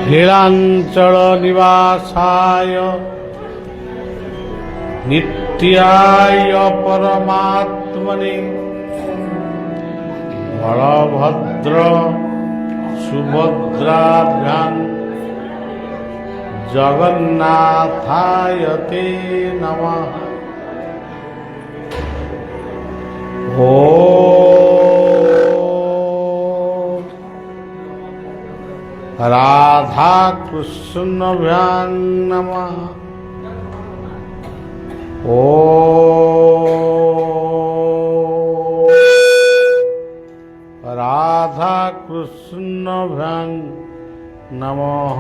नीलांचल निवासाय नित्याय परमात्मने बलभद्र सुभद्राभ्यां जगन्नाथाय ते नमः। राधा कृष्णभ्यां नमः। राधा कृष्णभ्यां नमः।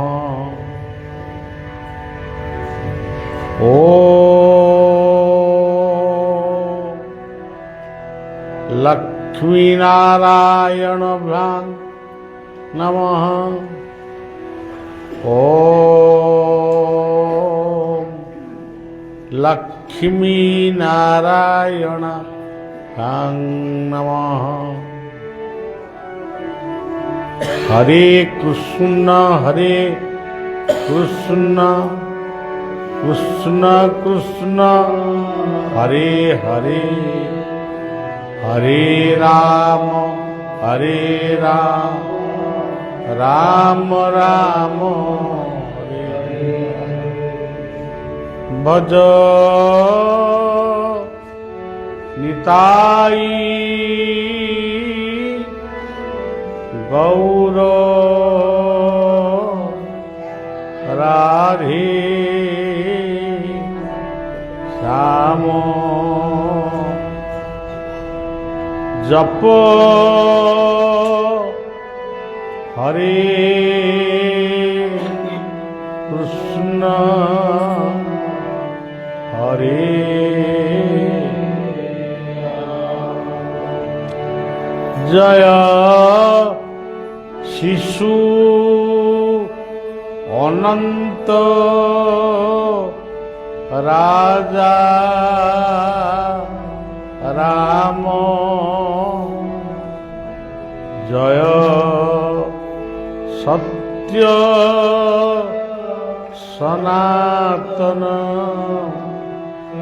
लक्ष्मीनारायणभ्यां नमः। लक्ष्मीनारायणाभ्यां नमः। हरे कृष्ण कृष्ण कृष्ण हरे हरे, हरे राम राम राम हरे हरे। भज निताई गौर राधे श्याम। जप हरे कृष्ण हरे जय शिशु अनंत राजा राम। जय सत्य सनातन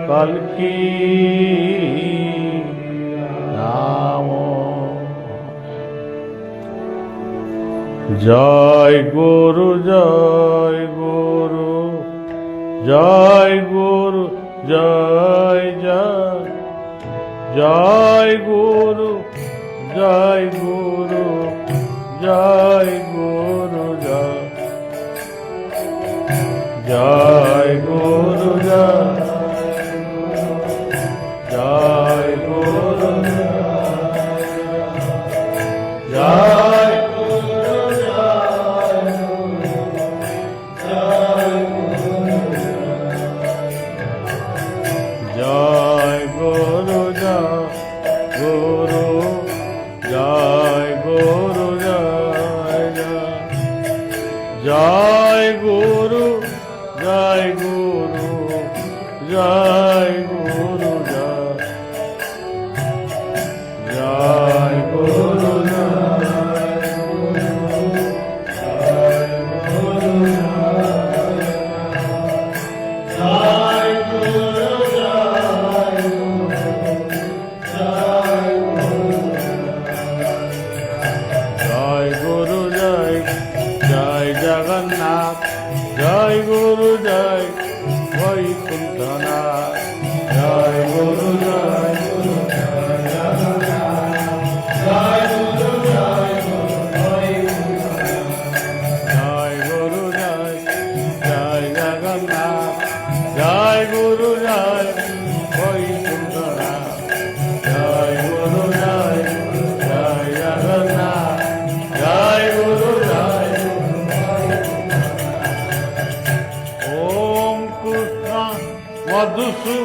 कल्की नाम। जय गुरु जय गुरु जय गुरु जय जय जय गुरु जय गुरु जय गुरु जय जय गुरु जय जय गुरु जय जय गुरु जय गुरु जय गुरु जय गुरु जगन्नाथ। जय गुरु जय वैकुंठनाथ। जय गुरु जय जगन्नाथ। जय गुरु जय जय गुरु जय जय जगन्नाथ। जय गुरु जय वैकुंठनाथ। जय गुरु जय जय जगन्नाथ। जय गुरु मधुसू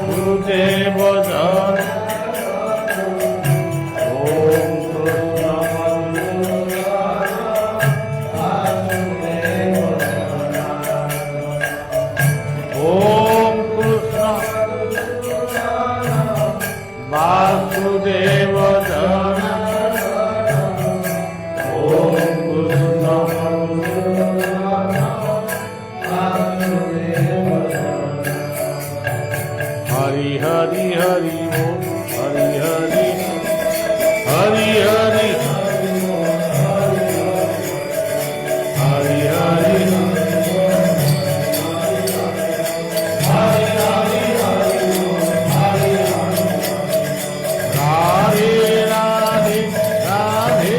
गुरुदेव जय। ओम Hari Hari Hari Hari Radhe Radhe Radhe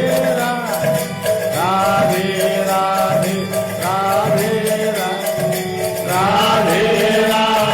Radhe Radhe Radhe Radhe Radhe Radhe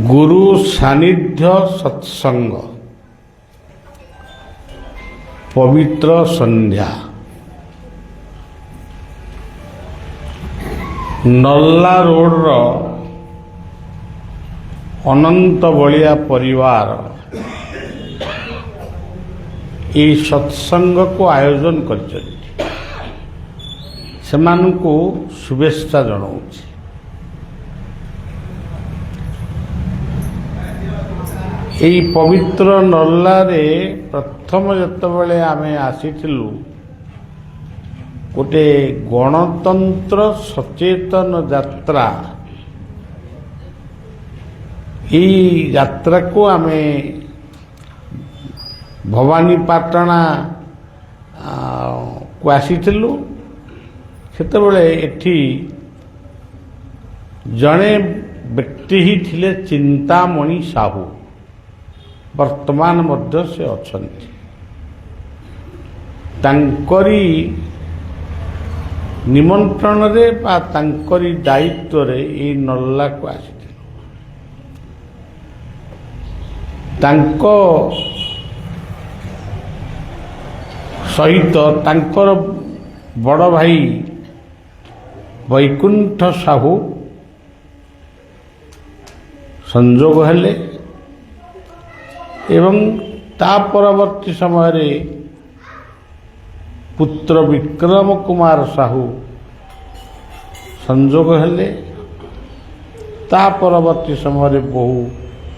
गुरु सानिध्य सत्संग पवित्र संध्या नल्ला रोड रो अनंत बलिया परिवार ये सत्संग को आयोजन कर शुभेच्छा जनाऊँ। এই पवित्र नल्लारे प्रथम जतबले आमे आसीथिलु गोटे गणतंत्र सचेतन यात्रा यात्रा को आमे भवानीपाटना को आसीथिलु। सेतबले एठी जणे व्यक्ति ही थिले चिंतामणि साहू वर्तमान मध्य से अछंती तांकरी निमंत्रण रे बा तांकरी दायित्व रे ए नल्ला को आसी तांको सहित तांकर बड़ भाई वैकुंठ साहू संजोग हेले एवं ता परवर्ती समय रे पुत्र विक्रम कुमार साहू संजोग हेले। ता परवर्ती समय रे बहु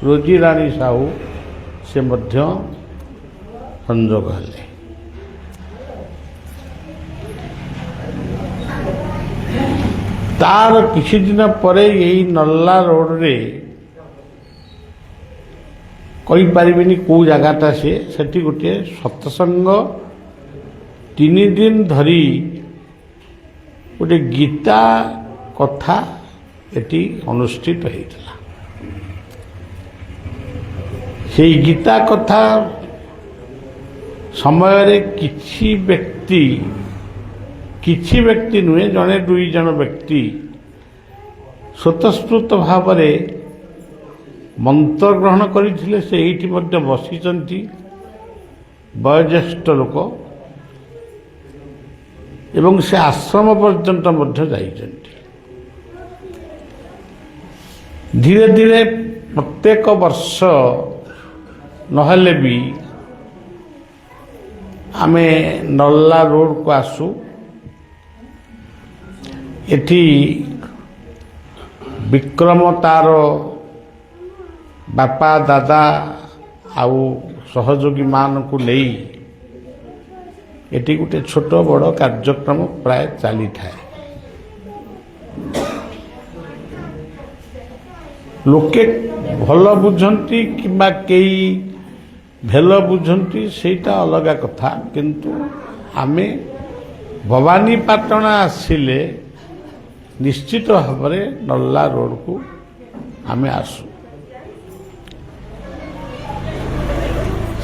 रोजी रानी साहू से मध्य संजोग हेले। तार किसी दिन परे यही नल्ला रोड रे कही पारिबिनी को जगाटा से गोटे सत्संग 3 दिन धरी गोटे गीता कथा एटी अनुष्ठित होता। ସେଇ ଗୀତା କଥା ସମୟରେ କିଛି ବ୍ୟକ୍ତି ନୁହେଁ, ଜଣେ ଦୁଇ ଜଣ ବ୍ୟକ୍ତି ସ୍ୱତଃସ୍ଫୂର୍ତ୍ତ ଭାବରେ ମନ୍ତ୍ର ଗ୍ରହଣ କରିଥିଲେ। ସେ ଏଇଠି ମଧ୍ୟ ବସିଛନ୍ତି, ବୟୋଜ୍ୟେଷ୍ଠ ଲୋକ, ଏବଂ ସେ ଆଶ୍ରମ ପର୍ଯ୍ୟନ୍ତ ମଧ୍ୟ ଯାଇଛନ୍ତି। ଧୀରେ ଧୀରେ ପ୍ରତ୍ୟେକ ବର୍ଷ ନହେଲେ ବି ଆମେ ନଲ୍ଲା ରୋଡ଼କୁ ଆସୁ। ଏଠି ବିକ୍ରମ ତାର ବାପା ଦାଦା ଆଉ ସହଯୋଗୀମାନଙ୍କୁ ନେଇ ଏଠି ଗୋଟେ ଛୋଟ ବଡ଼ କାର୍ଯ୍ୟକ୍ରମ ପ୍ରାୟ ଚାଲିଥାଏ। ଲୋକେ ଭଲ ବୁଝନ୍ତି କିମ୍ବା କେହି ଭେଲ ବୁଝନ୍ତି, ସେଇଟା ଅଲଗା କଥା। କିନ୍ତୁ ଆମେ ଭବାନୀପାଟଣା ଆସିଲେ ନିଶ୍ଚିତ ଭାବରେ ନଲ୍ଲା ରୋଡ଼କୁ ଆମେ ଆସୁ।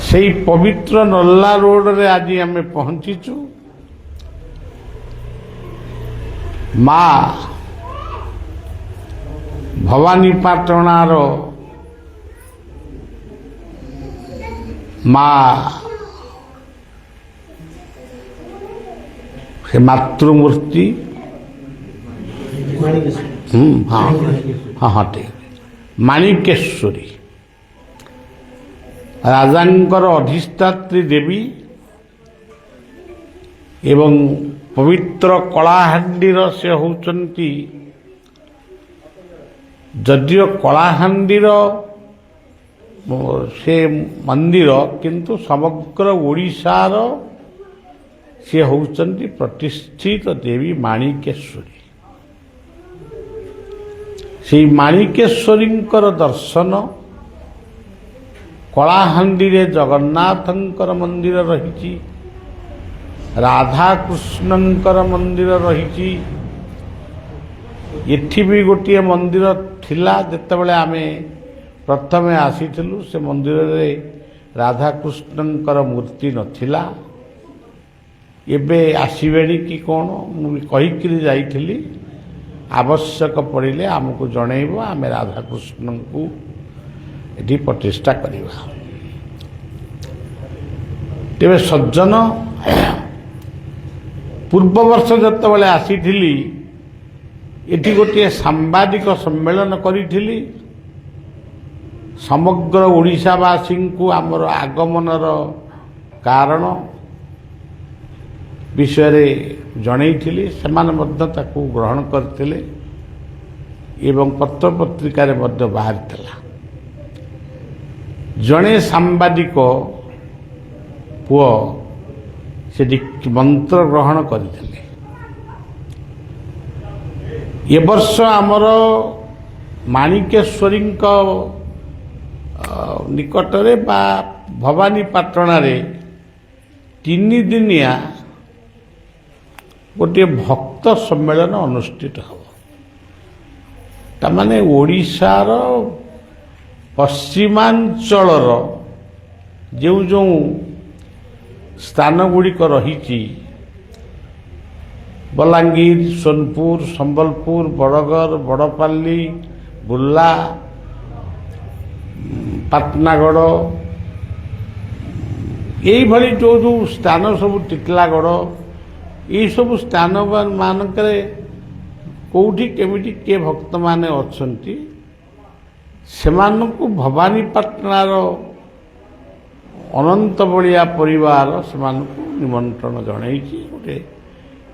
ସେଇ ପବିତ୍ର ନଲ୍ଲା ରୋଡ଼ରେ ଆଜି ଆମେ ପହଞ୍ଚିଛୁ। ମା ଭବାନୀପାଟଣାର ମା ସେ ମାତୃମୂର୍ତ୍ତି, ହଁ ଠିକ, ମାଣିକେଶ୍ୱରୀ ରାଜାଙ୍କର ଅଧିଷ୍ଠାତ୍ରୀ ଦେବୀ ଏବଂ ପବିତ୍ର କଳାହାଣ୍ଡିର ସେ ହେଉଛନ୍ତି, ଯଦିଓ କଳାହାଣ୍ଡିର ସେ ମନ୍ଦିର କିନ୍ତୁ ସମଗ୍ର ଓଡ଼ିଶାର ସେ ହେଉଛନ୍ତି ପ୍ରତିଷ୍ଠିତ ଦେବୀ ମାଣିକେଶ୍ୱରୀ। ସେହି ମାଣିକେଶ୍ୱରୀଙ୍କର ଦର୍ଶନ, କଳାହାଣ୍ଡିରେ ଜଗନ୍ନାଥଙ୍କର ମନ୍ଦିର ରହିଛି, ରାଧାକୃଷ୍ଣଙ୍କର ମନ୍ଦିର ରହିଛି। ଏଠି ବି ଗୋଟିଏ ମନ୍ଦିର ଥିଲା, ଯେତେବେଳେ ଆମେ ପ୍ରଥମେ ଆସିଥିଲୁ ସେ ମନ୍ଦିରରେ ରାଧାକୃଷ୍ଣଙ୍କର ମୂର୍ତ୍ତି ନଥିଲା। ଏବେ ଆସିବେଣି କି କ'ଣ ମୁଁ କହିକିରି ଯାଇଥିଲି, ଆବଶ୍ୟକ ପଡ଼ିଲେ ଆମକୁ ଜଣେଇବ, ଆମେ ରାଧାକୃଷ୍ଣଙ୍କୁ ଏଠି ପ୍ରତିଷ୍ଠା କରିବା। ତେବେ ସଜ୍ଜନ, ପୂର୍ବବର୍ଷ ଯେତେବେଳେ ଆସିଥିଲି ଏଠି ଗୋଟିଏ ସାମ୍ବାଦିକ ସମ୍ମେଳନ କରିଥିଲି। ସମଗ୍ର ଓଡ଼ିଶାବାସୀଙ୍କୁ ଆମର ଆଗମନର କାରଣ ବିଷୟରେ ଜଣେଇଥିଲି। ସେମାନେ ମଧ୍ୟ ତାକୁ ଗ୍ରହଣ କରିଥିଲେ ଏବଂ ପତ୍ରପତ୍ରିକାରେ ମଧ୍ୟ ବାହାରିଥିଲା। ଜଣେ ସାମ୍ବାଦିକ ପୁଅ ସେଠି ମନ୍ତ୍ର ଗ୍ରହଣ କରିଥିଲେ। ଏ ବର୍ଷ ଆମର ମାଣିକେଶ୍ୱରୀଙ୍କ ନିକଟରେ ବା ଭବାନୀପାଟଣାରେ 3 ଦିନିଆ ଗୋଟିଏ ଭକ୍ତ ସମ୍ମେଳନ ଅନୁଷ୍ଠିତ ହେବ। ତାମାନେ ଓଡ଼ିଶାର ପଶ୍ଚିମାଞ୍ଚଳର ଯେଉଁ ସ୍ଥାନ ଗୁଡ଼ିକ ରହିଛି, ବଲାଙ୍ଗୀର, ସୋନପୁର, ସମ୍ବଲପୁର, ବରଗଡ଼, ବଡ଼ପାଲି, ବୁର୍ଲା, ପାଟନାଗଡ଼, ଏଇଭଳି ଯେଉଁ ସ୍ଥାନ ସବୁ, ଟିଟିଲାଗଡ଼, ଏଇସବୁ ସ୍ଥାନ ମାନଙ୍କରେ କେଉଁଠି କେମିତି କିଏ ଭକ୍ତମାନେ ଅଛନ୍ତି, ସେମାନଙ୍କୁ ଭବାନୀପାଟଣାର ଅନନ୍ତ ବଳିଆ ପରିବାର ସେମାନଙ୍କୁ ନିମନ୍ତ୍ରଣ ଜଣାଇଛି। ଗୋଟେ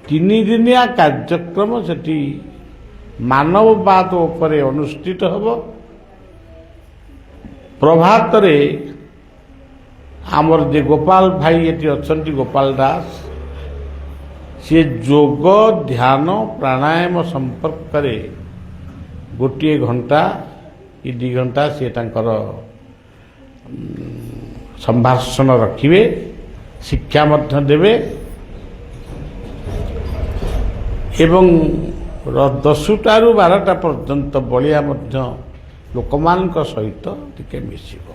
3 ଦିନିଆ କାର୍ଯ୍ୟକ୍ରମ ସେଠି ମାନବବାଦ ଉପରେ ଅନୁଷ୍ଠିତ ହେବ। ପ୍ରଭାତରେ ଆମର ଯେ ଗୋପାଳ ଭାଇ ଏଠି ଅଛନ୍ତି, ଗୋପାଳ ଦାସ, ସେ ଯୋଗ ଧ୍ୟାନ ପ୍ରାଣାୟାମ ସମ୍ପର୍କରେ 1 ଘଣ୍ଟା କି 2 ଘଣ୍ଟା ସେ ତାଙ୍କର ସମ୍ଭାଷଣ ରଖିବେ, ଶିକ୍ଷା ମଧ୍ୟ ଦେବେ ଏବଂ 10ଟାରୁ 12ଟା ପର୍ଯ୍ୟନ୍ତ ବଳିଆ ମଧ୍ୟ ଲୋକମାନଙ୍କ ସହିତ ଟିକେ ମିଶିବ।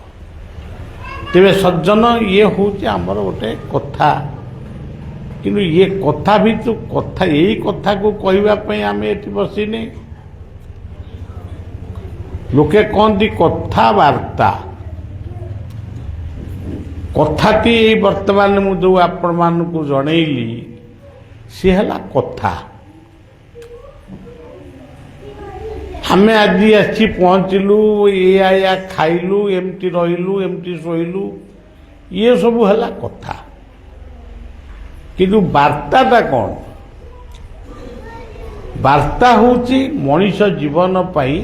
ତେବେ ସଜ୍ଜନ ଇଏ ହେଉଛି ଆମର ଗୋଟେ କଥା, କିନ୍ତୁ ଇଏ କଥା ଭିତରୁ କଥା ଏଇ କଥାକୁ କହିବା ପାଇଁ ଆମେ ଏଠି ବସିନେ। ଲୋକେ କହନ୍ତି କଥାବାର୍ତ୍ତା, କଥାଟି ଏଇ ବର୍ତ୍ତମାନ ମୁଁ ଯେଉଁ ଆପଣମାନଙ୍କୁ ଜଣେଇଲି ସିଏ ହେଲା କଥା। ଆମେ ଆଜି ଆସି ପହଞ୍ଚିଲୁ, ଏଇଆ ଖାଇଲୁ, ଏମିତି ରହିଲୁ, ଏମିତି ଶୋଇଲୁ, ଇଏ ସବୁ ହେଲା କଥା। କିନ୍ତୁ ବାର୍ତ୍ତାଟା କ'ଣ? ବାର୍ତ୍ତା ହେଉଛି ମଣିଷ ଜୀବନ ପାଇଁ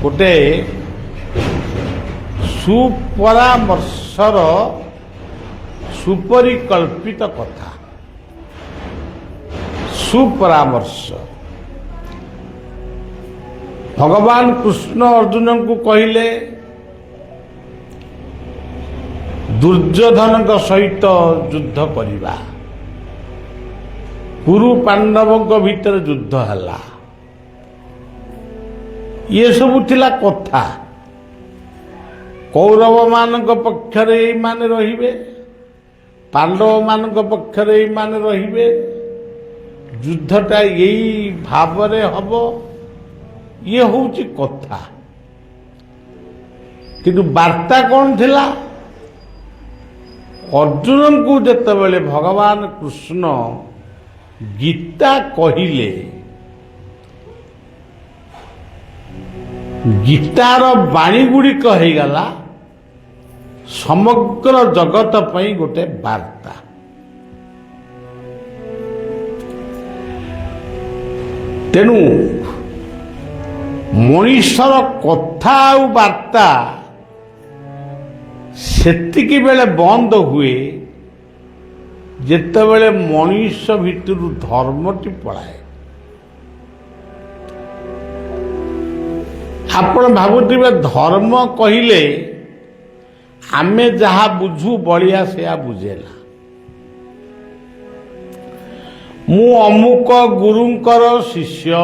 ଗୋଟେ ସୁପରାମର୍ଶର ସୁପରିକଳ୍ପିତ କଥା। ସୁପରାମର୍ଶ ଭଗବାନ କୃଷ୍ଣ ଅର୍ଜୁନଙ୍କୁ କହିଲେ ଦୁର୍ଯ୍ୟୋଧନଙ୍କ ସହିତ ଯୁଦ୍ଧ କରିବା। କୁରୁ ପାଣ୍ଡବଙ୍କ ଭିତରେ ଯୁଦ୍ଧ ହେଲା। ଇଏ ସବୁ ଥିଲା କଥା। କୌରବମାନଙ୍କ ପକ୍ଷରେ ଏଇମାନେ ରହିବେ, ପାଣ୍ଡବମାନଙ୍କ ପକ୍ଷରେ ଏଇମାନେ ରହିବେ, ଯୁଦ୍ଧଟା ଏଇ ଭାବରେ ହବ। ଇଏ ହେଉଛି କଥା। କିନ୍ତୁ ବାର୍ତ୍ତା କ'ଣ ଥିଲା? ଅର୍ଜୁନଙ୍କୁ ଯେତେବେଳେ ଭଗବାନ କୃଷ୍ଣ ଗୀତା କହିଲେ, ଗୀତାର ବାଣୀ ଗୁଡ଼ିକ ହେଇଗଲା ସମଗ୍ର ଜଗତ ପାଇଁ ଗୋଟେ ବାର୍ତ୍ତା। ତେଣୁ ମଣିଷର କଥା ଆଉ ବାର୍ତ୍ତା ସେତିକି ବେଳେ ବନ୍ଦ ହୁଏ ଯେତେବେଳେ ମଣିଷ ଭିତରୁ ଧର୍ମଟି ପଳାଏ। ଆପଣ ଭାବୁଥିବେ ଧର୍ମ କହିଲେ ଆମେ ଯାହା ବୁଝୁ ବଳିଆ ସେୟା ବୁଝେନା। ମୁଁ ଅମୁକ ଗୁରୁଙ୍କର ଶିଷ୍ୟ,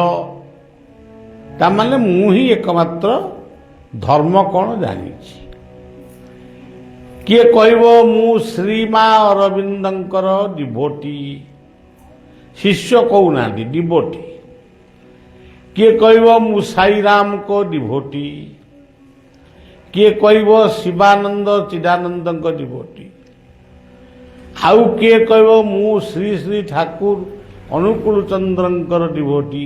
ତାମାନେ ମୁଁ ହିଁ ଏକମାତ୍ର ଧର୍ମ କ'ଣ ଜାଣିଛି। କିଏ କହିବ ମୁଁ ଶ୍ରୀମା ଅରବିନ୍ଦଙ୍କର ଡିଭୋଟି, ଶିଷ୍ୟ କହୁନାହାନ୍ତି, ଡିଭୋଟି। କିଏ କହିବ ମୁଁ ସାଇରାମଙ୍କ ଡିଭୋଟି, କିଏ କହିବ ଶିବାନନ୍ଦ ଚିଦାନନ୍ଦଙ୍କ ଡିଭୋଟି, ଆଉ କିଏ କହିବ ମୁଁ ଶ୍ରୀ ଶ୍ରୀ ଠାକୁର ଅନୁକୂଳ ଚନ୍ଦ୍ରଙ୍କର ଡିଭୋଟି,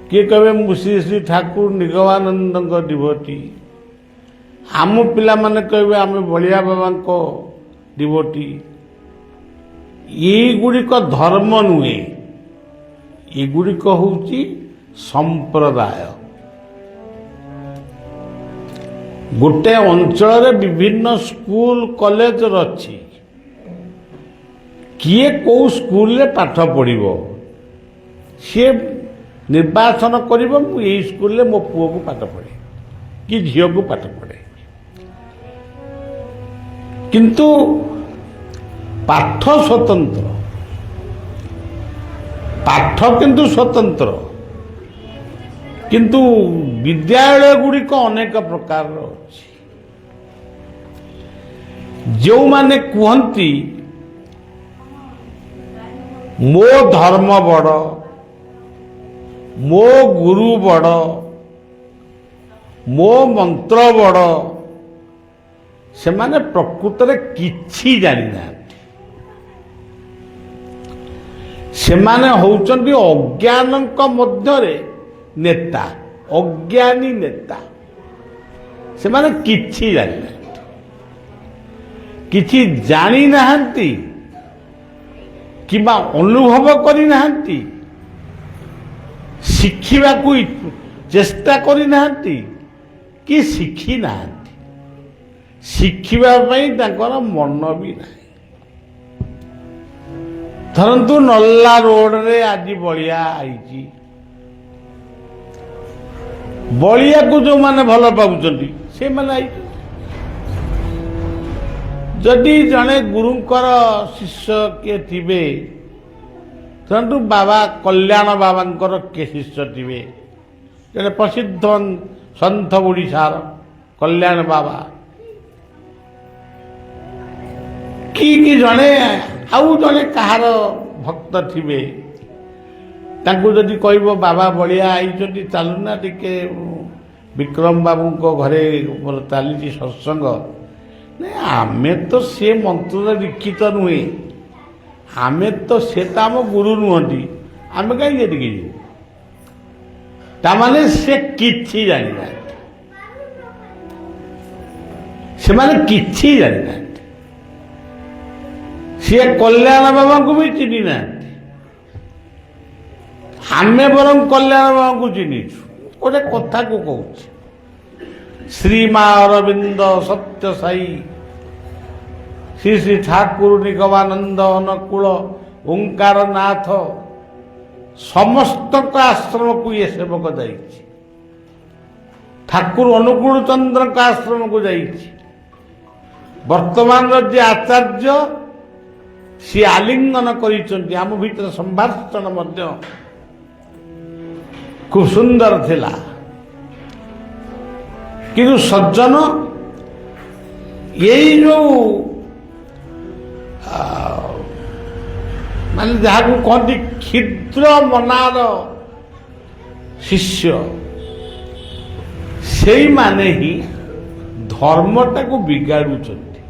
କିଏ କହିବେ ମୁଁ ଶ୍ରୀ ଶ୍ରୀ ଠାକୁର ନିଗମାନନ୍ଦଙ୍କ ଡିଭୋଟି, ଆମ ପିଲାମାନେ କହିବେ ଆମେ ବଳିଆ ବାବାଙ୍କ ଡିଭୋଟି। ଏଗୁଡ଼ିକ ଧର୍ମ ନୁହେଁ, ଏଗୁଡ଼ିକ ହେଉଛି ସମ୍ପ୍ରଦାୟ। ଗୋଟେ ଅଞ୍ଚଳରେ ବିଭିନ୍ନ ସ୍କୁଲ କଲେଜ ଅଛି। କିଏ କେଉଁ ସ୍କୁଲରେ ପାଠ ପଢ଼ିବ ସିଏ ନିର୍ବାଚନ କରିବ, ମୁଁ ଏଇ ସ୍କୁଲରେ ମୋ ପୁଅକୁ ପାଠ ପଢ଼େ କି ଝିଅକୁ ପାଠ ପଢ଼େ। କିନ୍ତୁ ପାଠ ସ୍ୱତନ୍ତ୍ର, ପାଠ କିନ୍ତୁ ସ୍ୱତନ୍ତ୍ର। କିନ୍ତୁ ବିଦ୍ୟାଳୟ ଗୁଡ଼ିକ ଅନେକ ପ୍ରକାରର ଅଛି। ଯେଉଁମାନେ କୁହନ୍ତି ମୋ ଧର୍ମ ବଡ଼, ମୋ ଗୁରୁ ବଡ଼, ମୋ ମନ୍ତ୍ର ବଡ଼, ସେମାନେ ପ୍ରକୃତରେ କିଛି ଜାଣିନାହାନ୍ତି। ସେମାନେ ହେଉଛନ୍ତି ଅଜ୍ଞାନଙ୍କ ମଧ୍ୟରେ ନେତା, ଅଜ୍ଞାନୀ ନେତା। ସେମାନେ କିଛି ଜାଣିନାହାନ୍ତି, କିଛି ଜାଣିନାହାନ୍ତି କିମ୍ବା ଅନୁଭବ କରିନାହାନ୍ତି, ଶିଖିବାକୁ ଚେଷ୍ଟା କରିନାହାନ୍ତି କି ଶିଖି ନାହାନ୍ତି। ଶିଖିବା ପାଇଁ ତାଙ୍କର ମନ ବି ନାହିଁ। ଧରନ୍ତୁ ନଲ୍ଲା ରୋଡରେ ଆଜି ବଳିଆ ଆଇଛି, ବଳିଆକୁ ଯେଉଁମାନେ ଭଲ ପାଉଛନ୍ତି ସେମାନେ ଆଇଛନ୍ତି। ଯଦି ଜଣେ ଗୁରୁଙ୍କର ଶିଷ୍ୟ କିଏ ଥିବେ, ଧରନ୍ତୁ ବାବା କଲ୍ୟାଣ ବାବାଙ୍କର କିଏ ଶିଷ୍ୟ ଥିବେ, ଜଣେ ପ୍ରସିଦ୍ଧ ସନ୍ଥ ଓଡ଼ିଶାର, କଲ୍ୟାଣ ବାବା କି ଜଣେ ଆଉ ଜଣେ କାହାର ଭକ୍ତ ଥିବେ, ତାଙ୍କୁ ଯଦି କହିବ ବାବା ବଳିଆ ଆଇଛନ୍ତି ଚାଲୁନା ଟିକେ ବିକ୍ରମ ବାବୁଙ୍କ ଘରେ ମୋର ଚାଲିଛି ସତ୍ସଙ୍ଗ, ନାଇଁ ଆମେ ତ ସେ ମନ୍ତ୍ରରେ ଦୀକ୍ଷିତ ନୁହେଁ, ଆମେ ତ ସେ ତ ଆମ ଗୁରୁ ନୁହନ୍ତି, ଆମେ କାହିଁକି ଏଠିକି ଯିବୁ? ତାମାନେ ସେ କିଛି ଜାଣିନାହାନ୍ତି, ସେମାନେ କିଛି ଜାଣିନାହାନ୍ତି, ସିଏ କଲ୍ୟାଣ ବାବାଙ୍କୁ ବି ଚିହ୍ନି ନାହାନ୍ତି। ଆମେ ବରଂ କଲ୍ୟାଣ ବାବାଙ୍କୁ ଚିହ୍ନିଛୁ। ଗୋଟେ କଥାକୁ କହୁଛି, ଶ୍ରୀମା ଅରବିନ୍ଦ ସତ୍ୟ ସାଇ ଶ୍ରୀ ଶ୍ରୀ ଠାକୁର ନିଗମାନନ୍ଦ ଅନୁକୂଳ ଓଙ୍କାର ନାଥ ସମସ୍ତଙ୍କ ଆଶ୍ରମକୁ ଇଏ ସେବକ ଯାଇଛି। ଠାକୁର ଅନୁକୂଳ ଚନ୍ଦ୍ରଙ୍କ ଆଶ୍ରମକୁ ଯାଇଛି। ବର୍ତ୍ତମାନର ଯେ ଆଚାର୍ଯ୍ୟ ସିଏ ଆଲିଙ୍ଗନ କରିଛନ୍ତି। ଆମ ଭିତରେ ସମ୍ଭାଷଣ ମଧ୍ୟ ଖୁବ ସୁନ୍ଦର ଥିଲା। କିନ୍ତୁ ସଜ୍ଜନ ଏଇ ଯୋଉ ମାନେ ଯାହାକୁ କହନ୍ତି କ୍ଷୁଦ୍ର ମନାର ଶିଷ୍ୟ, ସେଇମାନେ ହିଁ ଧର୍ମଟାକୁ ବିଗାଡୁଛନ୍ତି।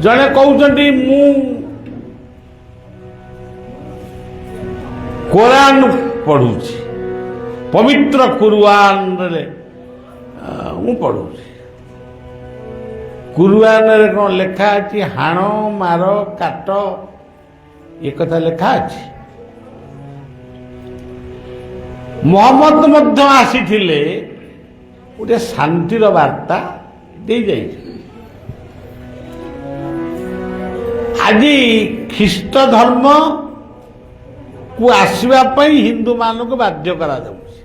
ଜଣେ କହୁଛନ୍ତି ମୁଁ କୋରାନ ପଢୁଛି, ପବିତ୍ର କୁରଆନରେ ମୁଁ ପଢୁଛି। କୁରଆନରେ କ'ଣ ଲେଖା ଅଛି ହାଣ ମାର କାଟ, ଏ କଥା ଲେଖା ଅଛି? ମହମ୍ମଦ ମଧ୍ୟ ଆସିଥିଲେ ଗୋଟେ ଶାନ୍ତିର ବାର୍ତ୍ତା ଦେଇ ଯାଇଥିଲେ। ଆଜି ଖ୍ରୀଷ୍ଟ ଧର୍ମ କୁ ଆସିବା ପାଇଁ ହିନ୍ଦୁମାନଙ୍କୁ ବାଧ୍ୟ କରାଯାଉଛି।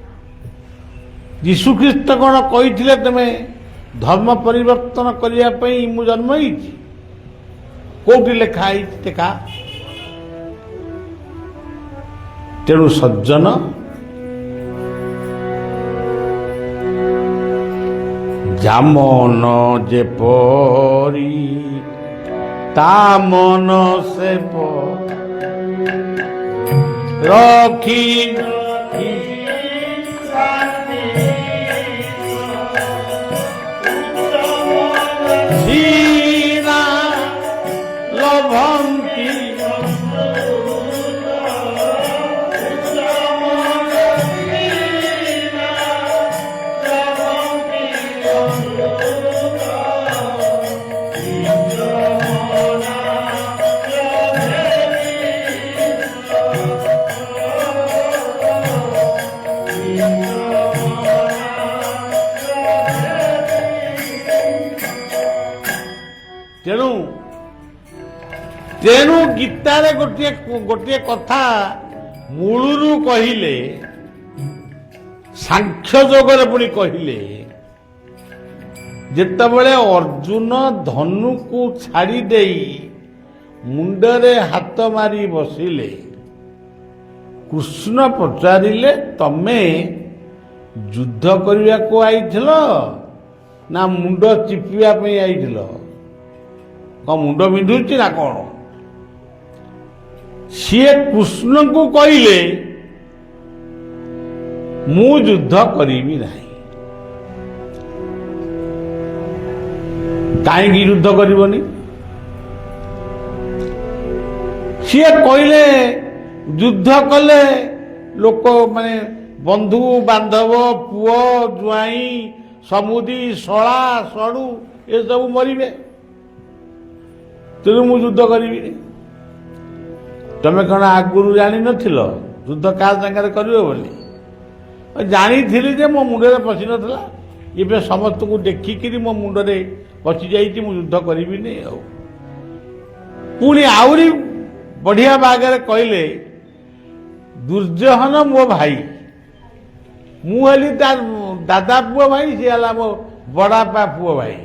ଯୀଶୁଖ୍ରୀଷ୍ଟ କ'ଣ କହିଥିଲେ ତମେ ଧର୍ମ ପରିବର୍ତ୍ତନ କରିବା ପାଇଁ ମୁଁ ଜନ୍ମ ହେଇଛି? କୋଉଠି ଲେଖା ହେଇଛି ଦେଖା? ତେଣୁ ସଜ୍ଜନ ଯାମନ ଯେପରି ତା ମନ ସେ ରଖି ଲଭନ୍ତି ତେଣୁ ଗୀତାରେ ଗୋଟିଏ କଥା ମୂଳରୁ କହିଲେ, ସାଂଖ୍ୟ ଯୋଗରେ ପୁଣି କହିଲେ, ଯେତେବେଳେ ଅର୍ଜୁନ ଧନୁକୁ ଛାଡ଼ି ଦେଇ ମୁଣ୍ଡରେ ହାତ ମାରି ବସିଲେ, କୃଷ୍ଣ ପଚାରିଲେ ତମେ ଯୁଦ୍ଧ କରିବାକୁ ଆଇଥିଲ ନା ମୁଣ୍ଡ ଚିପିବା ପାଇଁ ଆଇଥିଲ? କ'ଣ ମୁଣ୍ଡ ବିନ୍ଧୁଛି ନା କ'ଣ? ସିଏ କୃଷ୍ଣଙ୍କୁ କହିଲେ ମୁଁ ଯୁଦ୍ଧ କରିବି ନାହିଁ। କାହିଁକି ଯୁଦ୍ଧ କରିବନି? ସିଏ କହିଲେ ଯୁଦ୍ଧ କଲେ ଲୋକ ମାନେ ବନ୍ଧୁ ବାନ୍ଧବ ପୁଅ ଜ୍ୱାଇଁ ସମୁଦି ଶଳା ସଡୁ ଏସବୁ ମରିବେ, ତେଣୁ ମୁଁ ଯୁଦ୍ଧ କରିବିନି। ତମେ କ'ଣ ଆଗରୁ ଜାଣିନଥିଲ ଯୁଦ୍ଧ କାହା ସାଙ୍ଗରେ କରିବ ବୋଲି? ଜାଣିଥିଲି ଯେ ମୋ ମୁଣ୍ଡରେ ପଶି ନଥିଲା, ଏବେ ସମସ୍ତଙ୍କୁ ଦେଖିକିରି ମୋ ମୁଣ୍ଡରେ ପଶି ଯାଇଛି, ମୁଁ ଯୁଦ୍ଧ କରିବିନି। ଆଉ ପୁଣି ଆହୁରି ବଢିଆ ବାଗରେ କହିଲେ ଦୁର୍ଯ୍ୟୋଧନ ମୋ ଭାଇ, ମୁଁ ହେଲି ତାର ଦାଦା ପୁଅ ଭାଇ, ସିଏ ହେଲା ମୋ ବଡ଼ବାପା ପୁଅ ଭାଇ।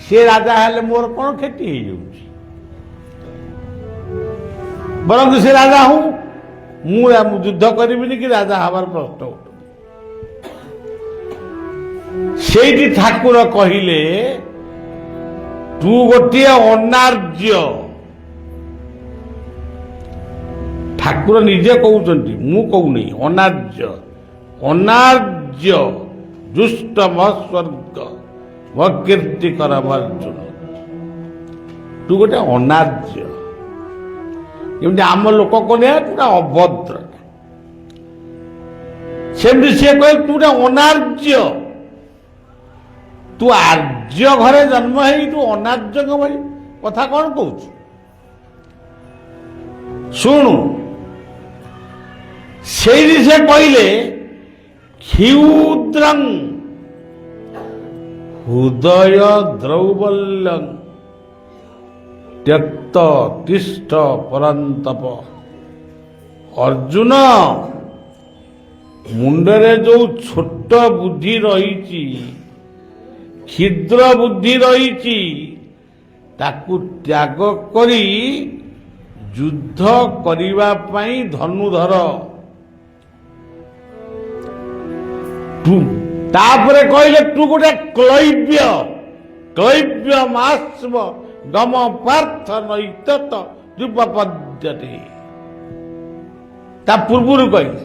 ସେ ରାଜା ହେଲେ ମୋର କ'ଣ କ୍ଷତି ହେଇଯାଉଛି? ବରଂ ସେ ରାଜା ହଉ, ମୁଁ ଯୁଦ୍ଧ କରିବିନି କି ରାଜା ହବାର ପ୍ରଶ୍ନ ଉଠୁନି। ସେଇଠି ଠାକୁର କହିଲେ ତୁ ଗୋଟିଏ ଅନାର୍ଯ୍ୟ। ଠାକୁର ନିଜେ କହୁଛନ୍ତି, ମୁଁ କହୁନି। ଅନାର୍ଯ୍ୟ ଅନାର୍ଯ୍ୟ ଦୁଷ୍ଟ ମସ୍ୱର୍ଗ କୀର୍ତ୍ତି କର ଅର୍ଜୁନ। ତୁ ଗୋଟେ ଅନାର୍ଯ୍ୟ। ଯେମିତି ଆମ ଲୋକ କହିଲେ ପୁରା ଅଭଦ୍ର, ସେମିତି ସିଏ କହିଲେ ତୁ ଗୋଟେ ଅନାର୍ଯ୍ୟ। ତୁ ଆର୍ଯ୍ୟ ଘରେ ଜନ୍ମ ହେଇ ତୁ ଅନାର୍ଯ୍ୟଙ୍କ ଭଳି କଥା କଣ କହୁଛୁ? ଶୁଣୁ, ସେଇଠି ସେ କହିଲେ କ୍ଷୁଦ୍ରଂ ହୃଦୟ ଦ୍ରୌବଲ୍ୟଂ ତ୍ୟକ୍ତ ତିଷ୍ଠ ପରନ୍ତପ। ଅର୍ଜୁନ, ମୁଣ୍ଡରେ ଯୋଉ ଛୋଟ ବୁଦ୍ଧି ରହିଛି, କ୍ଷୁଦ୍ର ବୁଦ୍ଧି ରହିଛି, ତାକୁ ତ୍ୟାଗ କରି ଯୁଦ୍ଧ କରିବା ପାଇଁ ଧନୁଧର। ତାପରେ କହିଲେ ତୁ ଗୋଟେ କ୍ଳୈବ୍ୟ କ୍ଳୈବ୍ୟ ମାସ୍ମ ଗମ ପାର୍ଥ ନୈତତ ଯୁବପଦ୍ୟତେ। ତା ପୂର୍ବରୁ କହିଲେ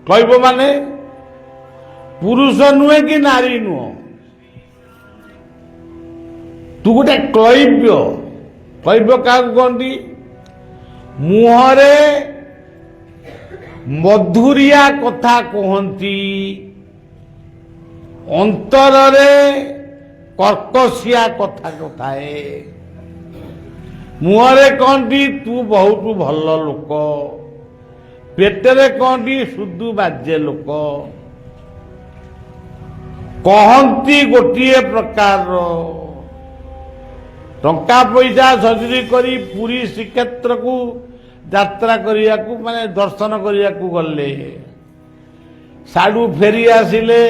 କ୍ଳୈବ ମାନେ ପୁରୁଷ ନୁହେଁ କି ନାରୀ ନୁହଁ, ତୁ ଗୋଟେ କ୍ଳୈବ୍ୟ। କ୍ଳୈବ୍ୟ କାହାକୁ କହନ୍ତି? ମୁହଁରେ ମଧୁରିଆ କଥା କୁହନ୍ତି, ଅନ୍ତରରେ କର୍କଶିଆ କଥା ଥାଏ। ମୁହଁରେ କହନ୍ତି ତୁ ବହୁତ ଭଲ ଲୋକ, ପେଟରେ କହନ୍ତି ସୁଦୁ ବାଜେ ଲୋକ। କହନ୍ତି ଗୋଟିଏ ପ୍ରକାରର। ଟଙ୍କା ପଇସା ସଜୁରୀ କରି ପୁରୀ ଶ୍ରୀକ୍ଷେତ୍ରକୁ ଯାତ୍ରା କରିବାକୁ ମାନେ ଦର୍ଶନ କରିବାକୁ ଗଲେ, ସାଡୁ ଫେରି ଆସିଲେ,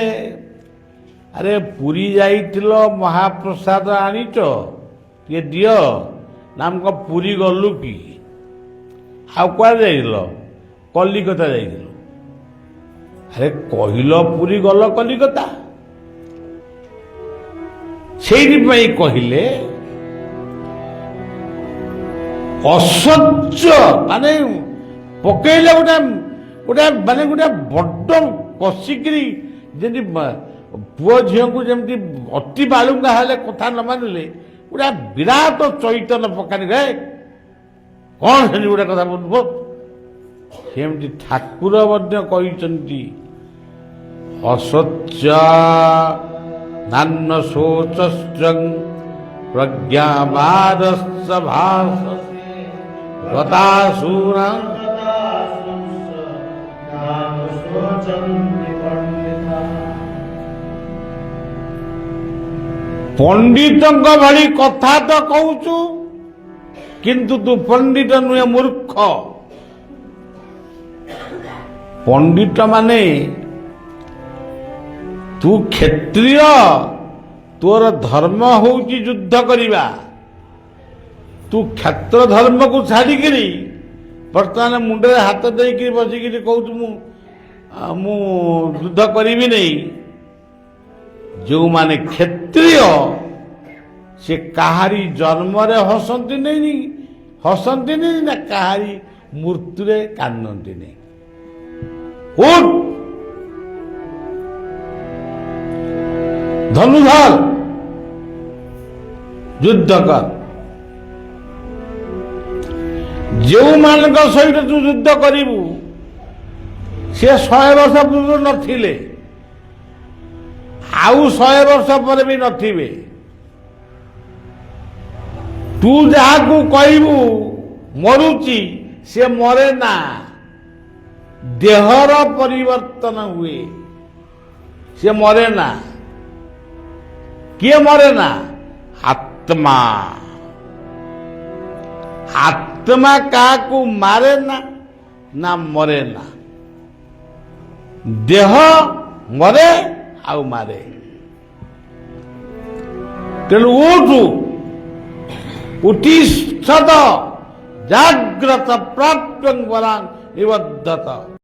ଆରେ ପୁରୀ ଯାଇଥିଲ ମହାପ୍ରସାଦ ଆଣିଛ ଟିକେ ଦିଅ ନା। ଆମ ପୁରୀ ଗଲୁ କି? ଆଉ କୁଆଡେ ଯାଇଥିଲ? କଲିକତା ଯାଇଥିଲ। ଆରେ କହିଲ ପୁରୀ ଗଲ କଲିକତା। ସେଇଥିପାଇଁ କହିଲେ ଅସହ୍ୟ ମାନେ ପକେଇଲେ ଗୋଟେ ଗୋଟେ ମାନେ ଗୋଟେ ବଡ କଷିକିରି, ଯେମିତି ପୁଅ ଝିଅଙ୍କୁ ଯେମିତି ଅତି ବାଳୁଙ୍ଗା ହେଲେ କଥା ନ ମାନିଲେ ଗୋଟେ ବିରାଟ ଚୈତନ୍ୟ ପକାନି ଗଏ କଣ ସେମିତି ଗୋଟେ କଥା ବୁଝିବ। ସେମିତି ଠାକୁର ମଧ୍ୟ କହିଛନ୍ତି ଅସତ୍ୟ ନାନ ଶୋଚଶ୍ଚଂ ପ୍ରଜ୍ଞାବାଦସ୍ସ ଭାସ ଗତାସୁରଂ। ପଣ୍ଡିତଙ୍କ ଭଳି କଥା ତ କହୁଛୁ, କିନ୍ତୁ ତୁ ପଣ୍ଡିତ ନୁହେଁ, ମୂର୍ଖ। ପଣ୍ଡିତ ମାନେ ତୁ କ୍ଷତ୍ରିୟ, ତୋର ଧର୍ମ ହଉଛି ଯୁଦ୍ଧ କରିବା। ତୁ କ୍ଷେତ୍ର ଧର୍ମକୁ ଛାଡ଼ିକିରି ବର୍ତ୍ତମାନ ମୁଣ୍ଡରେ ହାତ ଦେଇକିରି ବସିକିରି କହୁଛୁ ମୁଁ ଯୁଦ୍ଧ କରିବି ନାହିଁ। ଯେଉଁମାନେ କ୍ଷତ୍ରିୟ ସେ କାହାରି ଜନ୍ମରେ ହସନ୍ତିନି ନା କାହାରି ମୃତ୍ୟୁରେ କାନ୍ଦନ୍ତିନି। ଧନୁଧର, ଯୁଦ୍ଧ କର। ଯେଉଁମାନଙ୍କ ସହିତ ତୁ ଯୁଦ୍ଧ କରିବୁ ସେ 100 ବର୍ଷ ପୂର୍ବରୁ ନଥିଲେ, ଆଉ 100 ବର୍ଷ ପରେ ବି ନଥିବେ। ତୁ ଯାହାକୁ କହିବୁ ମରୁଛି, ସେ ମରେ ନା, ଦେହର ପରିବର୍ତ୍ତନ ହୁଏ, ସେ ମରେ ନା। କିଏ ମରେ ନା? ଆତ୍ମା। ଆତ୍ମା କାହାକୁ ମାରେ ନା ମରେ ନା। ଦେହ ମରେ ଆଉ ମାରେ। ତେଣୁ ଉଠିଷ୍ଠତ ଜାଗ୍ରତ ପ୍ରାପ୍ୟଂ ବରାଂ ନିବଦ୍ଧତ।